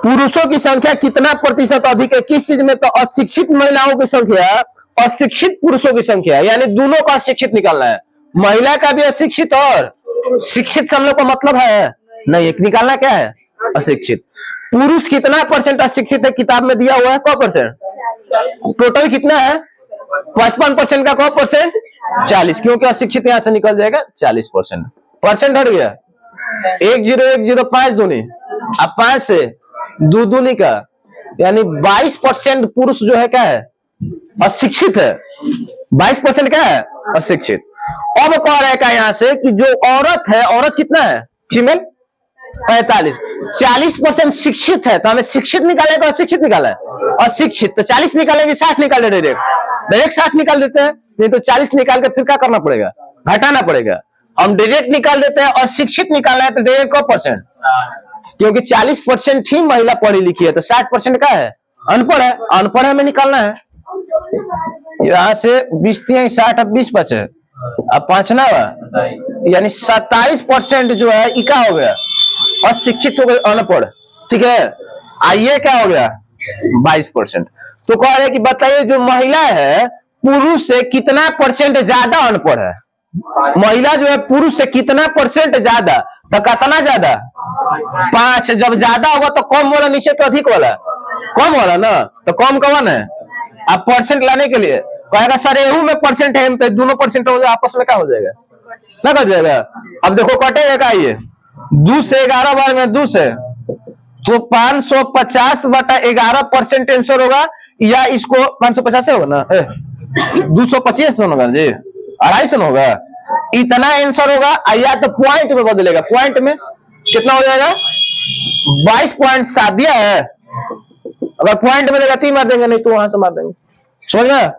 पुरुषों की संख्या कितना प्रतिशत अधिक है, किस चीज में, तो अशिक्षित महिलाओं की संख्या अशिक्षित पुरुषों की संख्या, यानी दोनों का अशिक्षित निकालना है, महिला का भी अशिक्षित और शिक्षित से हम लोग का मतलब है नहीं, एक निकालना क्या है, अशिक्षित। पुरुष कितना परसेंट अशिक्षित है, किताब में दिया हुआ है 100%, टोटल कितना है 55% का 100%, 40, क्योंकि अशिक्षित यहां से निकल जाएगा 40%, परसेंट हट गया, 1010 दूनी, अब 5 से 2 दूनी का, यानी 22% पुरुष जो है क्या है, अशिक्षित है, 22% क्या है, अशिक्षित। अब कह रहा है क्या यहाँ से कि जो औरत है, औरत कितना है, फीमेल 45, 40% शिक्षित है, तो हमें शिक्षित निकाले तो अशिक्षित निकाला है, अशिक्षित, तो 40 निकालेंगे 60 निकाले, डायरेक्ट 60 निकाल देते हैं, नहीं तो 40 निकाल के फिर क्या करना पड़ेगा, घटाना पड़ेगा। हम डायरेक्ट निकाल देते हैं, अशिक्षित निकालना है तो डायरेक्ट 100%, क्योंकि 40% ही महिला पढ़ी लिखी है, तो 60% का है अनपढ़ है, अनपढ़ हमें निकालना है। यहाँ से 20 60, अब 20 बचे, अब 5 ना हुआ, यानी 27% जो है इका हो गया, अशिक्षित हो गए, अनपढ़, ठीक है। आइए क्या हो गया 22%। तो कह रहे कि बताइए जो महिला है पुरुष से कितना परसेंट ज्यादा अनपढ़ है, महिला जो है पुरुष से कितना परसेंट ज्यादा, तो कितना ज्यादा 5, जब ज्यादा होगा तो कम वाला नीचे तो अधिक वाला, कम वाला ना, तो कम कौन है, अब परसेंट लाने के लिए कहेगा सर एहू में परसेंट है, तो दोनों परसेंट हो जाए, आपस में क्या हो जाएगा, ना कर जाएगा। अब देखो कटेगा क्या, ये 2 से 11 बार में 2 से, तो 550/11% आंसर होगा, या इसको 550 होगा ना, 225 होगा जी, 250 होगा, इतना आंसर होगा, या तो पॉइंट में बदलेगा, पॉइंट में कितना हो जाएगा 22.7 दिया है, अगर पॉइंट में देगा 3 मार देंगे, नहीं तो वहां से मार देंगे, समझ गया।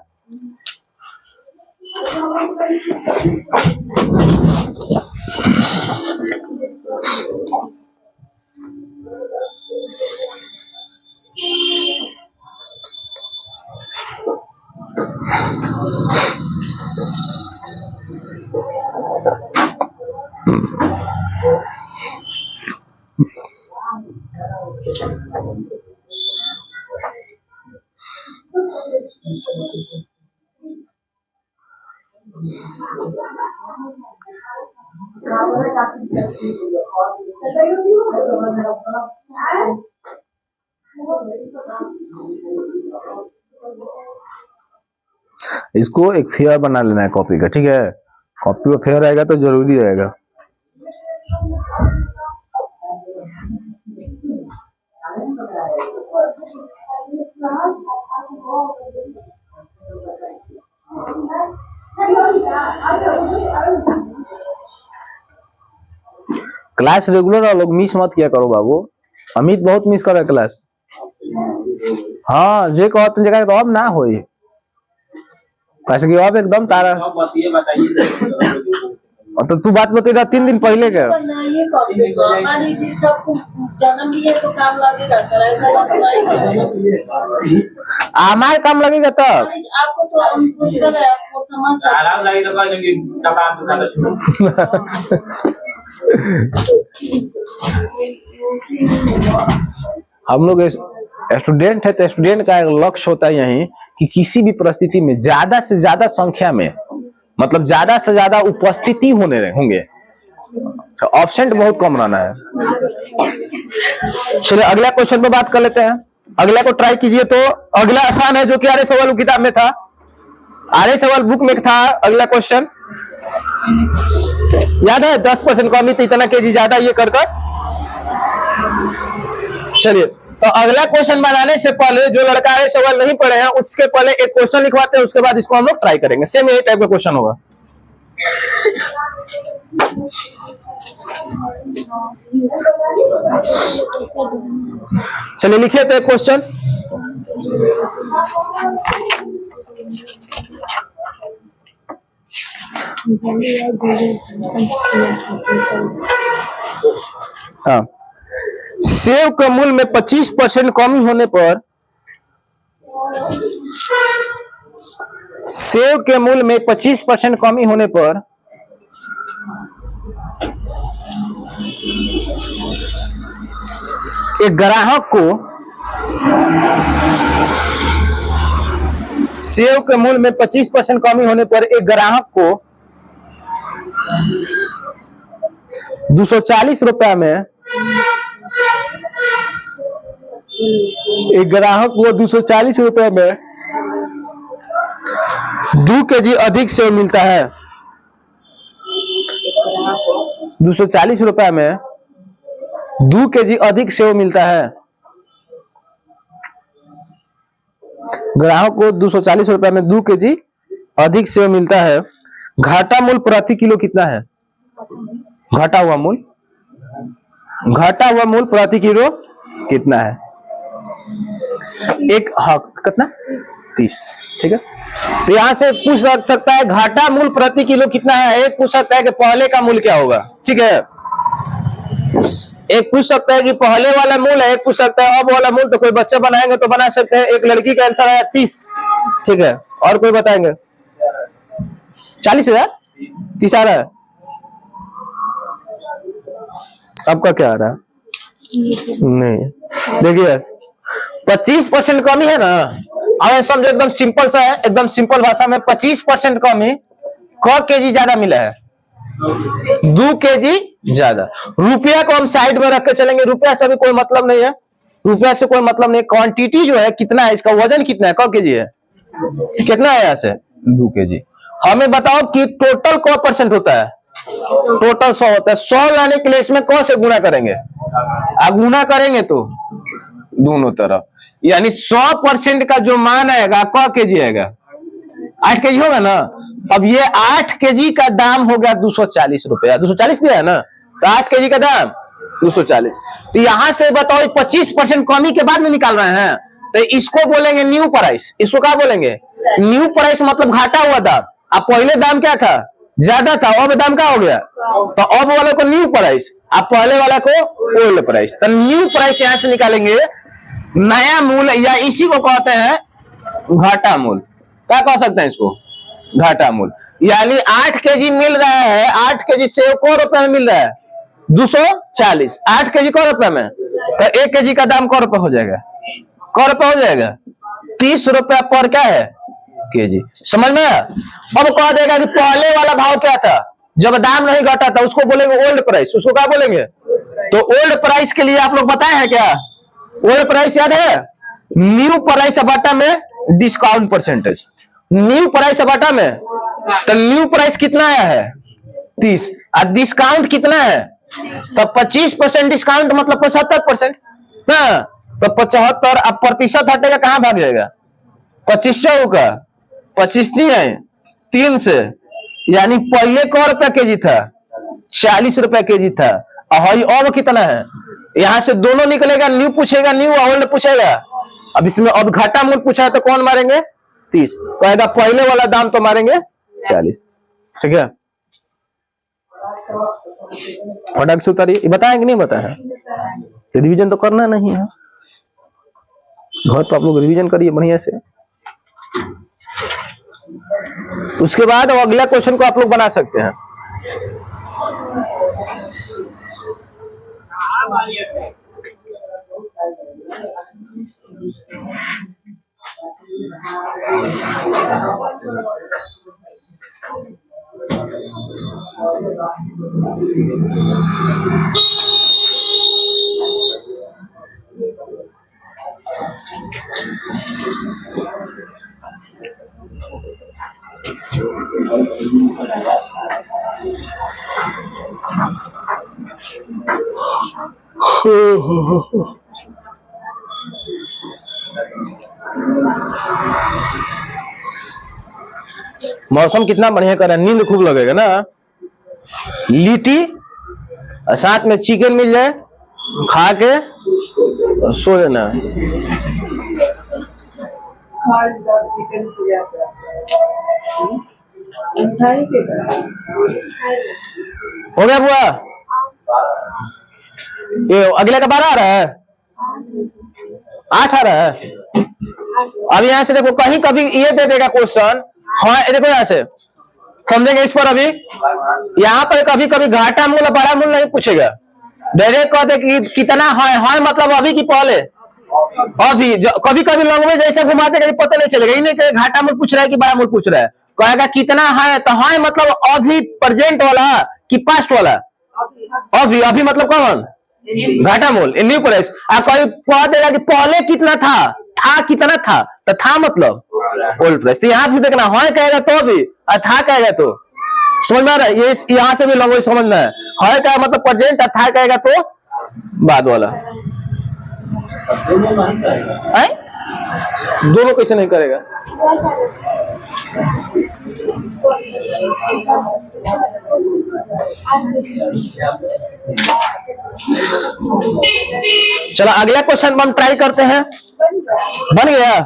इसको एक फेयर बना लेना है कॉपी का, ठीक है। कॉपी का फेयर आएगा तो जरूरी रहेगा। क्लास रेगुलर और लोग मिस मत किया करो बाबू। अमित बहुत मिस कर रहा है क्लास। हाँ जे कहते जगह तो अब ना होई, कैसे कि अब एकदम तारा। तो तू बात बतेगा 3 दिन पहले के। हमारे काम लगेगा तब आपको, तो हम लोग स्टूडेंट है तो स्टूडेंट का एक लक्ष्य होता है यही कि किसी भी परिस्थिति में ज्यादा से ज्यादा संख्या में, मतलब ज्यादा से ज्यादा उपस्थिति होंगे, तो ऑब्सेंट बहुत कम रहना है। चलिए अगला क्वेश्चन पे बात कर लेते हैं। अगला को ट्राई कीजिए। तो अगला आसान है, जो कि आर्य सवाल किताब में था, आर्य सवाल बुक में था। अगला क्वेश्चन याद है, 10% कमी तो इतना केजी ज्यादा ये कर। चलिए तो अगला क्वेश्चन बनाने से पहले जो लड़का आर्य सवाल नहीं पढ़े हैं उसके पहले एक क्वेश्चन लिखवाते हैं, उसके बाद इसको हम लोग ट्राई करेंगे। सेम यही टाइप का क्वेश्चन होगा। चलिए लिखिए तो एक क्वेश्चन। हाँ, सेव के मूल्य में 25% कमी होने पर, सेव के मूल्य में 25% कमी होने पर एक ग्राहक को, सेव के मूल्य में 25% कमी होने पर एक ग्राहक को 240 रुपया में, एक ग्राहक को 240 रुपये में 2 केजी अधिक सेव मिलता है। 240 रुपये में 2 केजी अधिक सेव मिलता है। ग्राहक को 240 रुपये में 2 केजी अधिक सेव मिलता है। घाटा मूल्य प्रति किलो कितना है? घटा हुआ मूल्य, घटा हुआ मूल्य प्रति किलो कितना है? एक, हाँ कितना? 30। ठीक है, तो यहां से पूछ सकता है घाटा मूल्य प्रति किलो कितना है। एक पूछ सकता है कि पहले का मूल्य क्या होगा। ठीक है, एक पूछ सकता है कि पहले वाला मूल्य है, एक पूछ सकता है अब वाला मूल्य। तो कोई बच्चा बनाएंगे तो बना सकते हैं। एक लड़की का आंसर है 30। ठीक है, और कोई बताएंगे? 40,000? 30 आ रहा है। आपका क्या आ रहा है? नहीं, देखिए 25% कमी है ना। अब समझो एकदम सिंपल सा है, एकदम सिंपल भाषा में 25% कमी क केजी ज्यादा मिला है? 2 केजी ज्यादा। रुपया को हम साइड में रख के चलेंगे, रुपया से भी कोई मतलब नहीं है, रुपया से कोई मतलब नहीं। क्वांटिटी जो है कितना है, इसका वजन कितना है, क केजी है, कितना है यहाँ से? 2 केजी। हमें बताओ कि टोटल क परसेंट होता है? टोटल 100 होता है। 100 लाने के लिए इसमें क से गुना करेंगे, गुना करेंगे तो दोनों तरफ, यानी 100% का जो मान आएगा क केजी आएगा? 8 केजी होगा ना। अब ये 8 केजी का दाम हो गया 240 रुपया। 240 दिया है ना, तो 8 केजी का दाम 240। तो यहां से बताओ 25% कमी के बाद में निकाल रहे हैं, तो इसको बोलेंगे न्यू प्राइस। इसको क्या बोलेंगे? न्यू प्राइस, मतलब घाटा हुआ दाम। अब पहले दाम क्या था? ज्यादा था, अब दाम क्या हो गया? तो अब वाले को न्यू प्राइस, अब पहले वाला को ओल्ड प्राइस। तो न्यू प्राइस यहां से निकालेंगे, नया मूल्य, या इसी को कहते हैं घाटा मूल्य। क्या कह सकते हैं इसको? घाटा मूल्य। यानी 8 केजी मिल रहा है, 8 केजी सेव को रुपए में मिल रहा है 240। 8 केजी को रुपए में, तो 1 केजी का दाम क रुपए हो जाएगा? क रुपए हो जाएगा? 30 रुपया पर क्या है? केजी। समझ में? अब कह देगा कि पहले वाला भाव क्या था जब दाम नहीं घटा था, उसको बोलेंगे ओल्ड प्राइस। उसको क्या बोलेंगे? तो ओल्ड प्राइस के लिए आप लोग बताए हैं क्या? ओल्ड प्राइस याद है? न्यू प्राइस बटा में डिस्काउंट परसेंटेज, न्यू प्राइस बटा में, तो न्यू प्राइस कितना आया है 30 और डिस्काउंट कितना है, तो 25% डिस्काउंट मतलब 75%, हाँ तो 75 अब प्रतिशत हटेगा कहां भाग जाएगा, 25 का 25 नहीं है 3 से, यानी पहले क रुपया केजी था 40 रुपया केजी था, और अब कितना है, यहां से दोनों निकलेगा, न्यू पूछेगा न्यू, ओल्ड पूछेगा, अब इसमें अब घाटा मूल पूछा है तो कौन मारेंगे 30, कहेगा पहले वाला दाम तो मारेंगे 40, ठीक है। फटाक से उतारिए, ये बताएंगे नहीं बताया, तो रिवीजन तो करना नहीं है, घर तो आप लोग रिवीजन करिए बढ़िया से। उसके बाद अब अगला क्वेश्चन को आप लोग बना सकते हैं। मौसम कितना बढ़िया कर रहा है, नींद खूब लगेगा ना, लिट्टी और साथ में चिकन मिल जाए, खा के और सो लेना। हो गया बुआ, ये अगले का 12 आ रहा है, 8 आ रहा है। अब यहां से देखो कहीं कभी ये दे देगा क्वेश्चन, हाँ देखो यहां से समझेंगे इस पर, अभी यहाँ पर कभी कभी घाटा मूल बड़ा मूल नहीं पूछेगा, डायरेक्ट कह दे कि कितना है मतलब अभी की पहले, अभी कभी कभी लैंग्वेज ऐसे घुमा देगा पता नहीं चलेगा, नहीं कि घाटा मूल पूछ रहा है कि बड़ा मूल पूछ रहा है, कहेगा कितना है तो है मतलब अभी प्रेजेंट वाला कि पास्ट वाला, अभी अभी मतलब कौन घाटा मूल न्यू प्राइस, कोई कह देगा कि पहले कितना था कितना था, तो था मतलब ओल्ड प्राइस, तो यहाँ भी देखना है कहेगा तो अभी, था कहेगा तो, समझ में आ रहा है, ये यहाँ से भी लैंग्वेज समझना है क्या मतलब प्रेजेंट, था कहेगा तो बाद वाला, दोनों कैसे नहीं करेगा। चलो अगला क्वेश्चन हम ट्राई करते हैं, बन गया।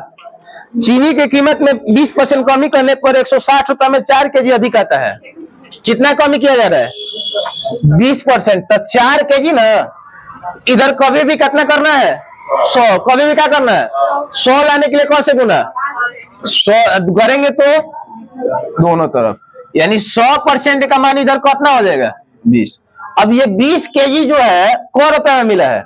चीनी की कीमत में 20% कमी करने पर 160 रुपए में 4 केजी अधिक आता है, कितना कमी किया जा रहा है 20%, तो 4 केजी ना, इधर कभी भी कितना करना है 100, कभी भी क्या करना है 100 लाने के लिए कौन से गुना 100 करेंगे तो दोनों तरफ, यानी 100% का मान इधर कितना हो जाएगा 20। अब ये 20 केजी जो है कौ रुपए में मिला है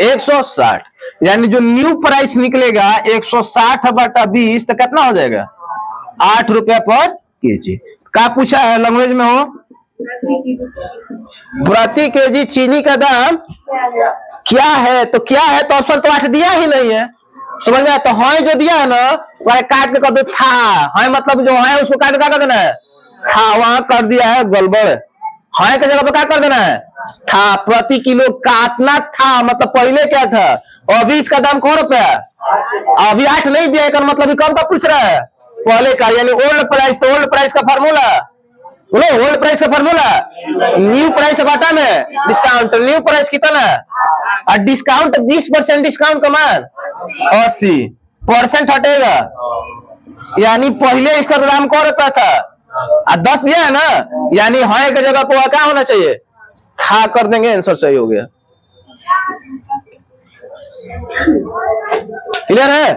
160, यानी जो न्यू प्राइस निकलेगा 160 बटा 20 तो कितना हो जाएगा 8 रुपया पर केजी। क्या पूछा है लैंग्वेज में हो, प्रति केजी चीनी का दाम क्या है, तो क्या है तो ऑप्शन तो 8 दिया ही नहीं है, समझ में, तो हाँ जो दिया है ना वह काट के कर दो था, हाँ मतलब जो है उसको काट कर देना है था, वहां कर दिया है गड़बड़, हाँ की जगह पर क्या कर देना है था, प्रति किलो काटना था, मतलब पहले क्या था, अभी इसका दाम कौ रुपया, अभी 8 नहीं दिया है, मतलब कब का पूछ रहा है पहले का, यानी ओल्ड प्राइस, तो ओल्ड प्राइस का फार्मूला बोलो, ओल्ड प्राइस का फार्मूला न्यू प्राइस बाटा में डिस्काउंट, न्यू प्राइस कितना और डिस्काउंट 20% डिस्काउंट का मान 80% हटेगा, यानी पहले इसका दाम कौ रुपया था और 10 दिया है ना, यानी है की जगह पर क्या होना चाहिए था, कर देंगे आंसर सही हो गया। क्लियर है।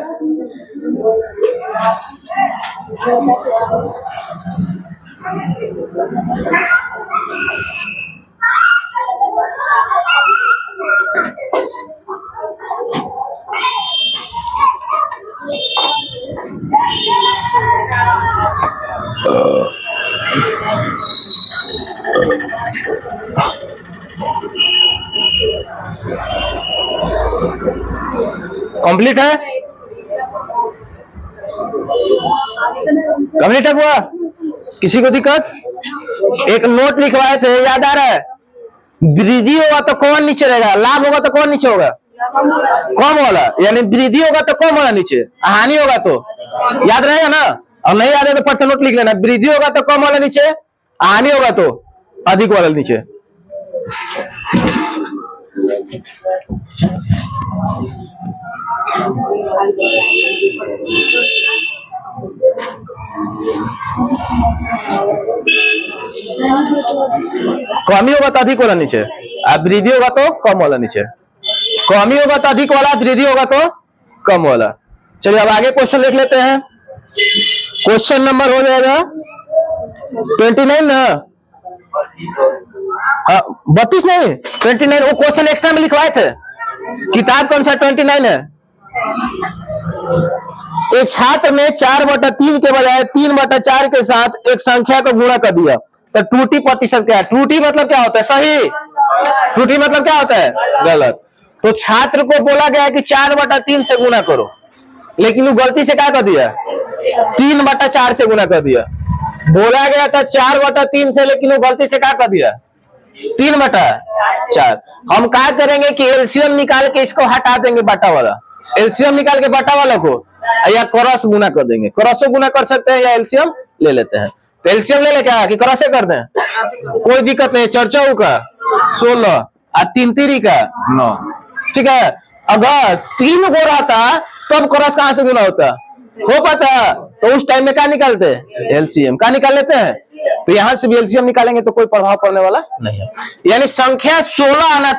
कंप्लीट है? कंप्लीट है हुआ? किसी को दिक्कत? एक नोट लिखवाए थे, याद आ रहा है? वृद्धि होगा तो कौन नीचे रहेगा, लाभ होगा तो कौन नीचे होगा? कम वाला। यानी वृद्धि होगा तो कम वाला नीचे, हानि होगा तो याद रहेगा ना। और नहीं याद है तो फट से नोट लिख लेना। वृद्धि होगा तो कम वाला नीचे, हानि होगा तो अधिक वाला नीचे। कमी होगा तो अधिक वाला नीचे, अब वृद्धि होगा तो कम वाला नीचे। कमी होगा तो अधिक वाला, वृद्धि होगा तो कम वाला। चलिए अब आगे क्वेश्चन देख लेते हैं। क्वेश्चन नंबर हो जाएगा 29 ना, 32 नहीं 29। वो क्वेश्चन एक्स्ट्रा में लिखवाए थे, किताब कौन सा 29 है। एक छात्र ने 4/3 के बजाय 3/4 के साथ एक संख्या को गुणा कर दिया, तो त्रुटि प्रतिशत क्या है? त्रुटि मतलब क्या होता है? सही। त्रुटि मतलब क्या होता है? गलत। तो छात्र को बोला गया कि 4/3 से गुणा करो, लेकिन वो गलती से क्या कर दिया? 3/4 से गुणा कर दिया। बोला गया था 4/3 से, लेकिन वो गलती से क्या कर दिया? 3/4। हम क्या करेंगे कि एलसीएम निकाल के इसको हटा देंगे, बाटा वाला। एलसीएम निकाल के बाटा वाला को या क्रॉस गुना कर देंगे। क्रॉसो गुना कर सकते हैं या एलसीएम ले लेते हैं। तो एलसीएम ले ले क्या कि क्रॉसे कर दें, कोई दिक्कत नहीं। 4×4 का 16 और 3×3 का 9। ठीक है। अगर 3 हो रहा था तब क्रॉस कहां से गुना होता? हो पाता, तो उस टाइम में क्या निकालते हैं? एलसीएम। क्या निकाल लेते हैं? तो यहां से भी एलसीएम निकालेंगे तो कोई प्रभाव पड़ने वाला नहीं है। यानी संख्या 16 आना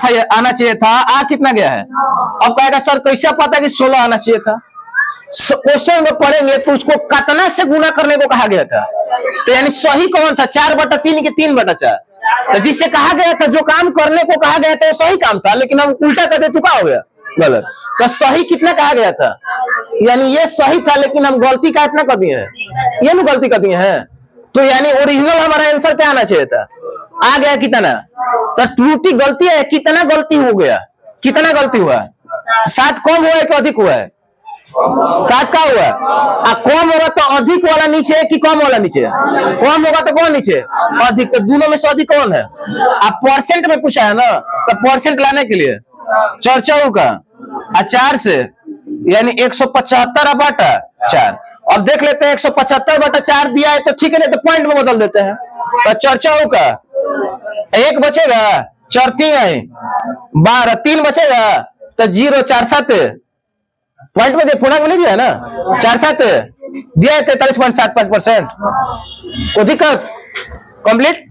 चाहिए था, आ कितना गया है? अब कहेगा सर कैसे पता कि 16 आना चाहिए था? क्वेश्चन में पढ़ेंगे तो उसको कितना से गुना करने को कहा गया था। तो यानी सही कौन था? 4/3 के 3/4। तो जिससे कहा गया था, जो काम करने को कहा गया था वो सही काम था, लेकिन हम उल्टा कर दे तो क्या हो गया? गलत। तो सही कितना कहा गया था? यानी ये सही था, लेकिन हम गलती का इतना कर दिए हैं, ये ना गलती कर दिए हैं। तो यानी ओरिजिनल हमारा आंसर क्या आना चाहिए था? आ गया कितना? तो त्रुटि गलती है, कितना गलती हो गया? कितना गलती हुआ? 7 कम हुआ है कि अधिक हुआ है? 7 का हुआ। कम होगा तो अधिक वाला नीचे कि कम वाला नीचे? कम होगा तो कौन नीचे? अधिक। तो दोनों में से अधिक कौन है? आप परसेंट में पूछा है ना, तो परसेंट लाने के लिए 4×4 का 4 से, यानी 175/4। अब देख लेते हैं 175/4 दिया है तो ठीक है, नहीं तो पॉइंट में बदल देते हैं। तो 4×4 का 1 बचेगा, 4×3 12, 3 बचेगा तो 0, 4×7 पॉइंट में पूर्णांक में नहीं दिया है ना। 4×7 दिया है 43.75%। कोई दिक्कत? कंप्लीट।